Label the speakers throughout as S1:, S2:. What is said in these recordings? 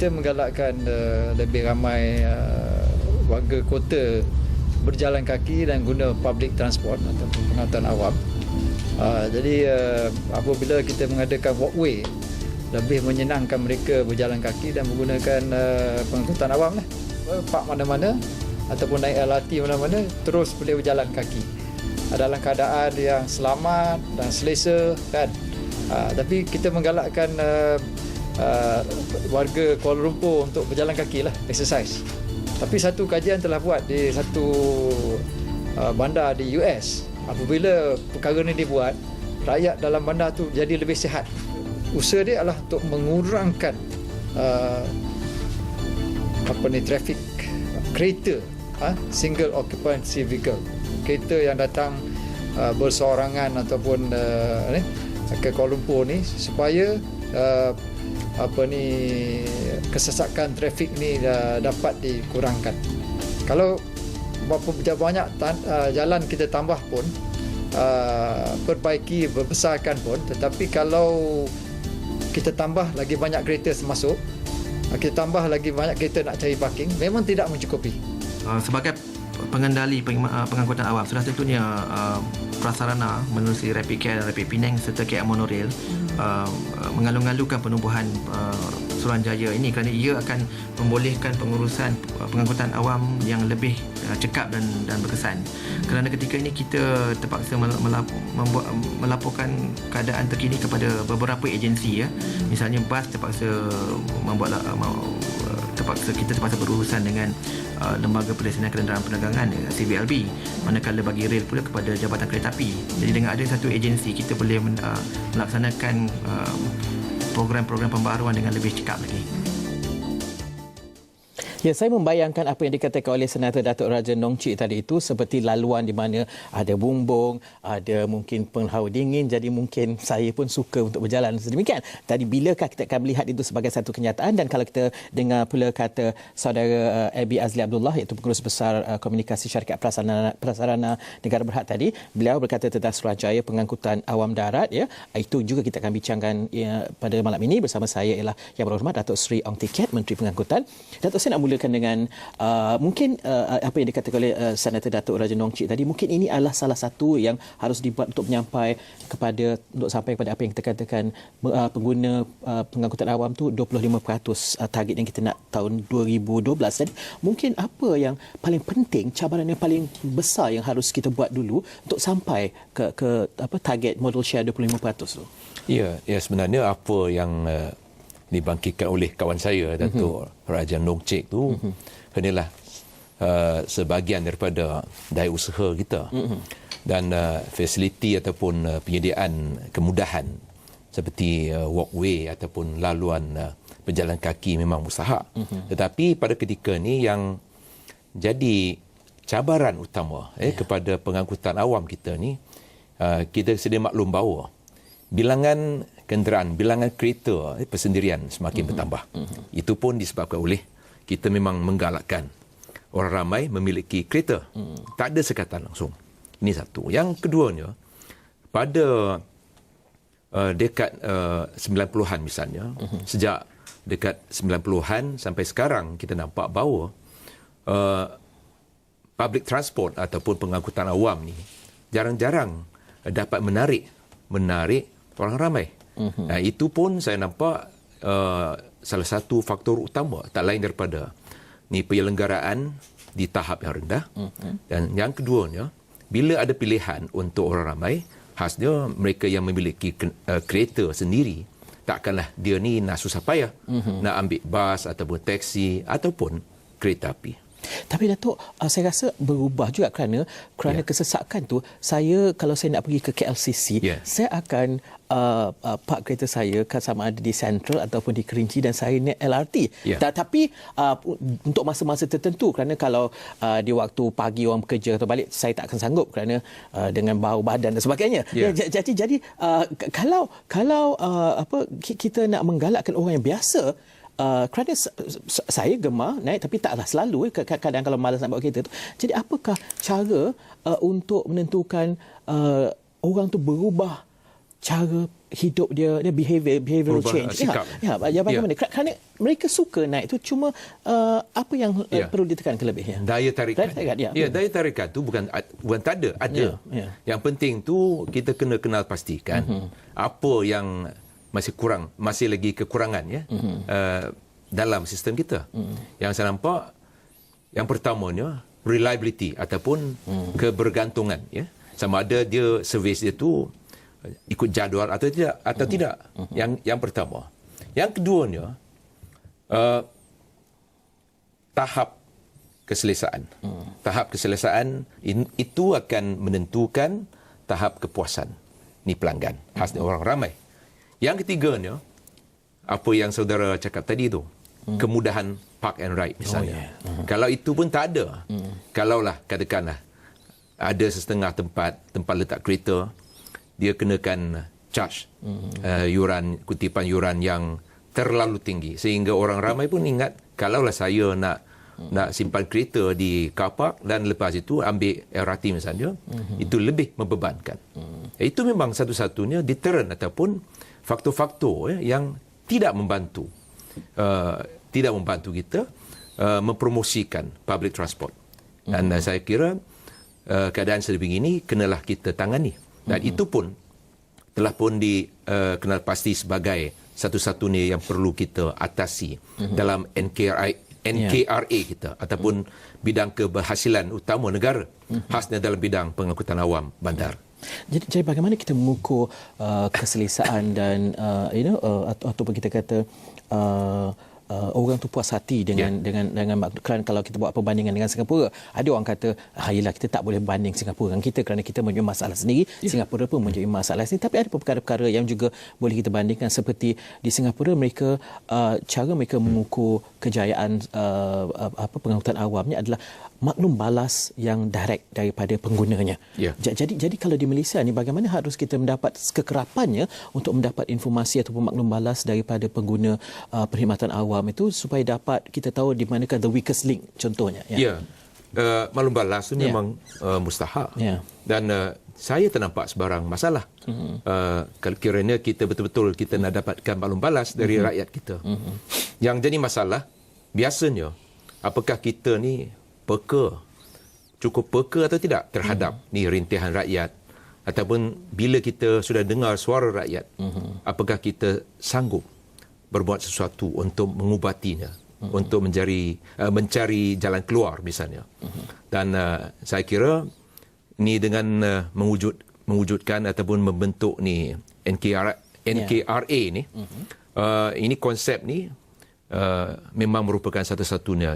S1: kita menggalakkan lebih ramai warga kota berjalan kaki dan guna public transport ataupun pengangkutan awam. Jadi apabila kita mengadakan walkway, lebih menyenangkan mereka berjalan kaki dan menggunakan pengangkutan awam lah. Park mana-mana ataupun naik LRT mana-mana, terus boleh berjalan kaki dalam keadaan yang selamat dan selesa kan. Tapi kita menggalakkan warga Kuala Lumpur untuk berjalan kaki lah, exercise. Tapi satu kajian telah buat di satu bandar di US. Apabila perkara ini dibuat, rakyat dalam bandar tu jadi lebih sihat. Usaha dia adalah untuk mengurangkan traffic kereta, single occupancy vehicle, kereta yang datang berseorangan ataupun ke Kuala Lumpur ni, supaya kesesakan trafik ni dapat dikurangkan. Kalau berapa banyak jalan kita tambah pun, perbaiki, berbesarkan pun, tetapi kalau kita tambah lagi banyak kereta masuk, kita tambah lagi banyak kereta nak cari parking, memang tidak mencukupi.
S2: Sebagai pengendali pengangkutan awam, sudah tentunya prasarana menerusi Rapid Care dan Rapid Penang serta KL Monorail mengalu-alukan penubuhan Suruhanjaya ini kerana ia akan membolehkan pengurusan pengangkutan awam yang lebih cekap dan berkesan. Kerana ketika ini kita terpaksa melaporkan keadaan terkini kepada beberapa agensi, ya. Misalnya bas terpaksa terpaksa berurusan dengan Lembaga Pelesenan Kenderaan Perdagangan, CBLB, manakala bagi rel pula kepada Jabatan Kereta Api. Jadi dengan ada satu agensi, kita boleh melaksanakan program-program pembaharuan dengan lebih cekap lagi.
S3: Ya, saya membayangkan apa yang dikatakan oleh Senator Datuk Raja Nong Chee tadi itu seperti laluan di mana ada bumbung, ada mungkin penghawa dingin, jadi mungkin saya pun suka untuk berjalan sedemikian. Tadi bilakah kita akan melihat itu sebagai satu kenyataan? Dan kalau kita dengar pula kata saudara Abi Azli Abdullah, iaitu Pengurus Besar Komunikasi Syarikat Prasarana Negara Berhad tadi, beliau berkata tentang Suruhanjaya pengangkutan awam darat, ya. Itu juga kita akan bincangkan pada malam ini. Bersama saya ialah Yang Berhormat Datuk Seri Ong Tiket, Menteri Pengangkutan. Datuk, saya nak mulakan dengan mungkin apa yang dikatakan oleh Senator Datuk Raja Nong Chee tadi. Mungkin ini adalah salah satu yang harus dibuat untuk sampai kepada apa yang kita katakan pengguna pengangkutan awam tu 25% target yang kita nak tahun 2012. Jadi mungkin apa yang paling penting, cabaran yang paling besar yang harus kita buat dulu untuk sampai ke target modal share 25% tu?
S4: Ya, sebenarnya apa yang dibangkitkan oleh kawan saya Datuk Raja Nong Chee tu adalah sebahagian daripada daya usaha kita dan fasiliti ataupun penyediaan kemudahan seperti walkway ataupun laluan berjalan kaki memang mustahak. Tetapi pada ketika ni yang jadi cabaran utama kepada pengangkutan awam kita ni, kita sedia maklum bahawa bilangan kenderaan, bilangan kereta persendirian semakin bertambah. Itu pun disebabkan oleh kita memang menggalakkan orang ramai memiliki kereta. Tak ada sekatan langsung. Ini satu. Yang keduanya, pada dekad 90-an misalnya, sejak dekad 90-an sampai sekarang, kita nampak bahawa public transport ataupun pengangkutan awam ni jarang-jarang dapat menarik orang ramai. Itu pun saya nampak salah satu faktor utama, tak lain daripada ni penyelenggaraan di tahap yang rendah. Dan yang keduanya, bila ada pilihan untuk orang ramai, khasnya mereka yang memiliki kereta sendiri, takkanlah dia ni nak susah payah nak ambil bas ataupun taksi ataupun kereta api.
S3: Tapi Datuk, saya rasa berubah juga kerana kesesakan tu, kalau saya nak pergi ke KLCC, saya akan park kereta saya sama ada di Central ataupun di Kerinci dan saya naik LRT. Tapi untuk masa-masa tertentu, kerana kalau di waktu pagi orang bekerja atau balik, saya tak akan sanggup kerana dengan bau badan dan sebagainya. Jadi kalau kita nak menggalakkan orang yang biasa, kerana saya gemar naik tapi taklah selalu, kadang-kadang kalau malas nak bawa kereta tu. Jadi apakah cara untuk menentukan orang tu berubah cara hidup dia behavioral
S4: Perubahan
S3: change.
S4: sikap.
S3: Bagaimana? Kerana mereka suka naik tu, cuma apa yang perlu ditekankan lebih?
S4: Daya tarikan. Daya tarikan tu bukan tak ada. Yang penting tu kita kena kenal pastikan apa yang masih lagi kekurangan dalam sistem kita. Yang saya nampak, yang pertamanya reliability ataupun kebergantungan, sama ada dia servis dia tu ikut jadual atau tidak. Yang pertama. Yang keduanya, tahap keselesaan. Tahap keselesaan itu akan menentukan tahap kepuasan ni pelanggan, khasnya orang ramai. Yang ketiganya, apa yang saudara cakap tadi tu, kemudahan park and ride misalnya. Kalau itu pun tak ada, kalaulah katakanlah ada setengah tempat letak kereta, dia kenakan charge kutipan yuran yang terlalu tinggi, sehingga orang ramai pun ingat, kalaulah saya nak simpan kereta di car park dan lepas itu ambil LRT misalnya, itu lebih membebankan. Itu memang satu-satunya deterrent ataupun faktor-faktor yang tidak membantu kita mempromosikan public transport. Dan saya kira keadaan sebegini kenalah kita tangani. Dan itu pun telah pun dikenal pasti sebagai satu-satunya yang perlu kita atasi dalam NKRA kita ataupun bidang keberhasilan utama negara, khasnya dalam bidang pengangkutan awam bandar.
S3: Jadi bagaimana kita mengukur keselesaan dan ataupun kita kata orang tu puas hati dengan kerana kalau kita buat perbandingan dengan Singapura, ada orang kata yalah, kita tak boleh banding Singapura dengan kita kerana kita mempunyai masalah sendiri, Singapura pun mempunyai masalah sendiri. Tapi ada perkara-perkara yang juga boleh kita bandingkan, seperti di Singapura mereka cara mereka mengukur kejayaan pengangkutan awamnya adalah maklum balas yang direct daripada penggunanya. Jadi kalau di Malaysia ni, bagaimana harus kita mendapat kekerapannya untuk mendapat informasi ataupun maklum balas daripada pengguna perkhidmatan awam itu, supaya dapat kita tahu di manakah the weakest link contohnya.
S4: Maklum balas itu memang mustahak. Dan saya tak nampak sebarang masalah. Kalau kiranya kita betul-betul kita nak dapatkan maklum balas dari rakyat kita. Yang jadi masalah biasanya, apakah kita ni cukup peka atau tidak terhadap ni rintihan rakyat, ataupun bila kita sudah dengar suara rakyat, apakah kita sanggup berbuat sesuatu untuk mengubatinya, untuk mencari jalan keluar misalnya. Dan saya kira ni dengan mewujudkan ataupun membentuk ni NKRA ni, ini konsep ni memang merupakan satu-satunya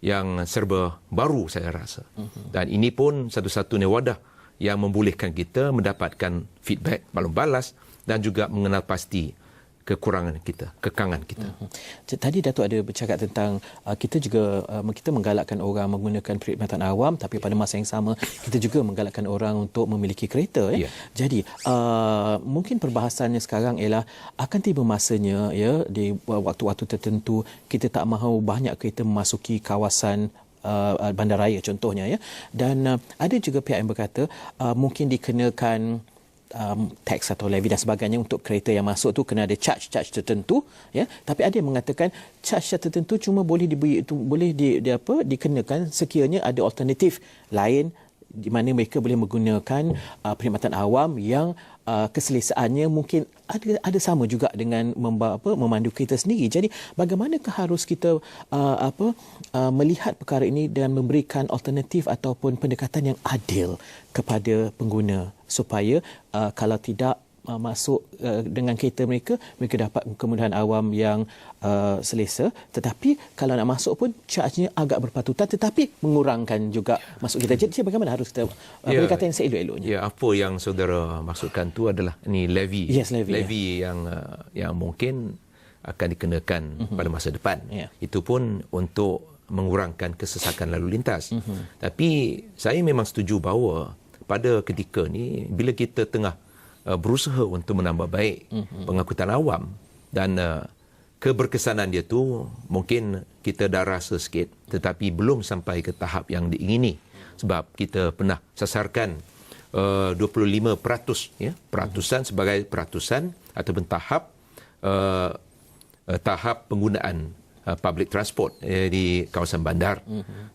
S4: yang serba baru saya rasa. Dan ini pun satu-satunya wadah yang membolehkan kita mendapatkan feedback, maklum balas, dan juga mengenal pasti kekurangan kita, kekangan kita.
S3: Tadi Datuk ada bercakap tentang kita juga kita menggalakkan orang menggunakan perkhidmatan awam, tapi pada masa yang sama kita juga menggalakkan orang untuk memiliki kereta. Jadi mungkin perbahasannya sekarang ialah akan tiba masanya di waktu-waktu tertentu kita tak mahu banyak kereta memasuki kawasan bandaraya contohnya, dan ada juga pihak yang berkata mungkin dikenakan tax atau levy dan sebagainya untuk kereta yang masuk tu, kena ada charge tertentu, tapi ada yang mengatakan charge tertentu cuma boleh dikenakan sekiranya ada alternatif lain di mana mereka boleh menggunakan perkhidmatan awam yang keselesaannya mungkin ada sama juga dengan memandu kereta sendiri. Jadi bagaimanakah harus kita melihat perkara ini dan memberikan alternatif ataupun pendekatan yang adil kepada pengguna, supaya kalau tidak masuk dengan kereta mereka dapat kemudahan awam yang selesa, tetapi kalau nak masuk pun charge-nya agak berpatutan tetapi mengurangkan juga masuk kita. Jadi bagaimana harus kita pendekatan yang seelok-eloknya?
S4: Apa yang saudara maksudkan tu adalah ni levy. Levy yang mungkin akan dikenakan pada masa depan. Itu pun untuk mengurangkan kesesakan lalu lintas. Tapi saya memang setuju bahawa pada ketika ni, bila kita tengah berusaha untuk menambah baik pengangkutan awam, dan keberkesanan dia tu mungkin kita dah rasa sikit, tetapi belum sampai ke tahap yang diingini, sebab kita pernah sasarkan 25% ya, peratusan sebagai peratusan ataupun tahap penggunaan public transport di kawasan bandar.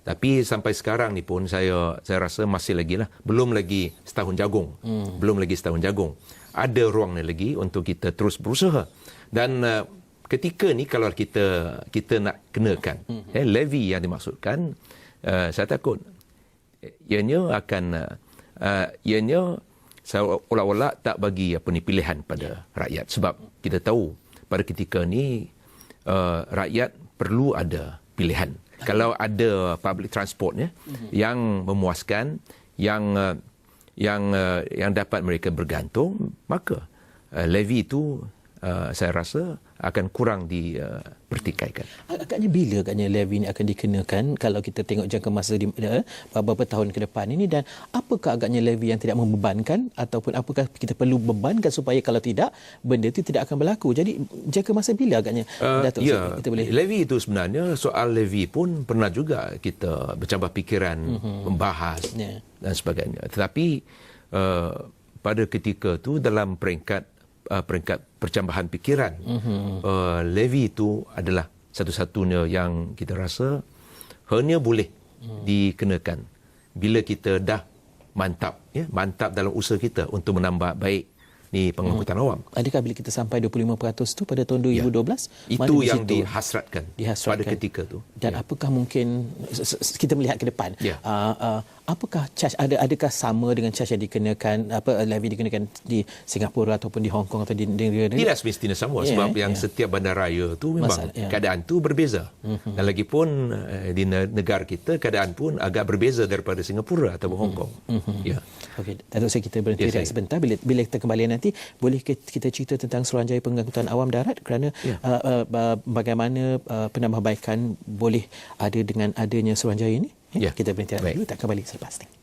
S4: Tapi sampai sekarang ni pun saya rasa masih lagi lah, belum lagi setahun jagung. Ada ruang lagi untuk kita terus berusaha. Dan ketika ni kalau kita nak kenakan levy yang dimaksudkan, saya takut ianya akan seolah-olah tak bagi pilihan pada rakyat, sebab kita tahu pada ketika ni rakyat perlu ada pilihan. Kalau ada public transport yang memuaskan, yang dapat mereka bergantung, maka levy itu saya rasa akan kurang dipertikaikan.
S3: Agaknya bila levy ini akan dikenakan kalau kita tengok jangka masa di beberapa tahun ke depan ini, dan apakah agaknya levy yang tidak membebankan ataupun apakah kita perlu bebankan supaya kalau tidak benda itu tidak akan berlaku. Jadi jangka masa bila agaknya Datuk kita boleh
S4: levy itu sebenarnya, soal levy pun pernah juga kita bercabang fikiran membahas dan sebagainya. Tetapi pada ketika itu dalam peringkat percambahan fikiran, levy itu adalah satu-satunya yang kita rasa hanya boleh dikenakan bila kita dah mantap dalam usaha kita untuk menambah baik ni pengangkutan awam.
S3: Adakah bila kita sampai 25% tu pada tahun 2012?
S4: Itu yang dihasratkan pada ketika tu.
S3: Dan apakah mungkin kita melihat ke depan, apakah charge adakah sama dengan charge yang dikenakan levy dikenakan di Singapura ataupun di Hong Kong atau di negara?
S4: Tidak semestinya sama, sebab yang setiap bandaraya tu memang keadaan tu berbeza. Dan lagipun di negara kita keadaan pun agak berbeza daripada Singapura atau Hong Kong.
S3: Okey, Datuk Seri, kita berhenti sebentar. Bila kita kembali nanti, boleh kita cerita tentang Suruhanjaya Pengangkutan Awam Darat, kerana bagaimana penambahbaikan boleh ada dengan adanya Suruhanjaya ini? Kita berhenti dulu, tak kembali selepas ini.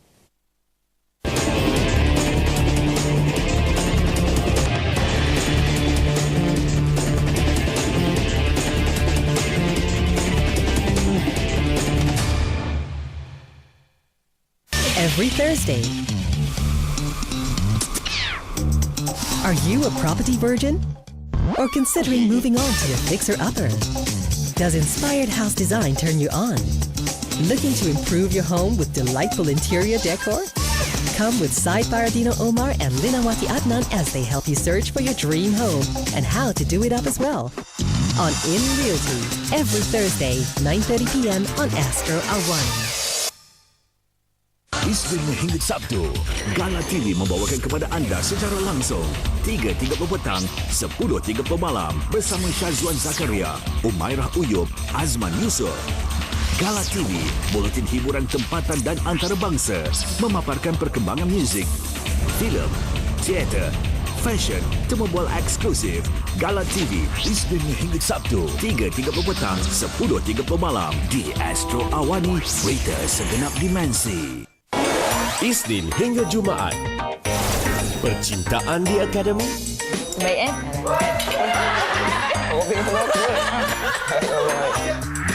S5: Every Thursday. Are you a property virgin? Or considering moving on to a fixer-upper? Does inspired house design turn you on? Looking to improve your home with delightful interior decor? Come with Said Paradino Omar and Linawati Adnan as they help you search for your dream home and how to do it up as well. On In Realty, every Thursday, 9:30 p.m. on Astro Awani.
S6: Isnin hingga Sabtu, Gala TV membawakan kepada anda secara langsung 3.30 petang, 10.30 malam bersama Syazwan Zakaria, Umairah Uyub, Azman Yusof. Gala TV, buletin hiburan tempatan dan antarabangsa, memaparkan perkembangan muzik, filem, teater, fashion, temu bual eksklusif. Gala TV, Isnin hingga Sabtu, 3.30 petang, 10.30 malam di Astro Awani, berita segenap dimensi.
S7: Isnin hingga Jumaat. Percintaan di Akademi.
S8: Baik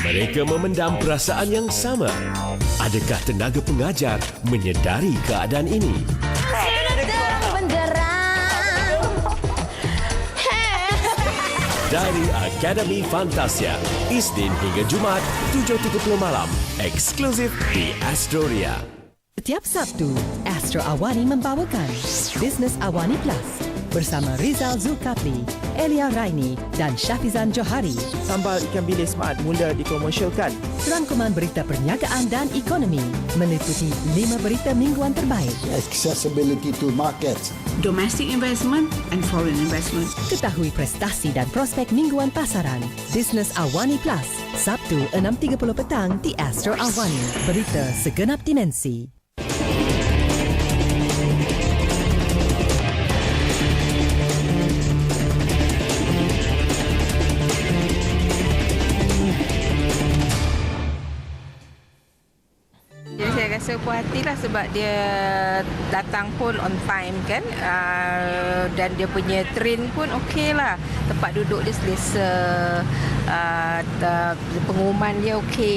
S7: Mereka memendam perasaan yang sama. Adakah tenaga pengajar menyedari keadaan ini? Dari Akademi Fantasia, Isnin hingga Jumaat, 7.30 malam, eksklusif di Astroria.
S5: Setiap Sabtu, Astro Awani membawakan Business Awani Plus bersama Rizal Zulkafli, Elia Raini dan Syafizan Johari.
S9: Sambal ikan bilis smart mula dikomersialkan.
S5: Rangkuman berita perniagaan dan ekonomi meliputi 5 berita mingguan terbaik.
S10: Accessibility to markets.
S8: Domestic investment and foreign investment.
S5: Ketahui prestasi dan prospek mingguan pasaran. Business Awani Plus, Sabtu 6.30 petang di Astro Awani. Berita segenap dimensi.
S8: Rasa puas hatilah sebab dia datang pun on time kan, dan dia punya train pun okey lah, tempat duduk dia selesa, pengumuman dia okey.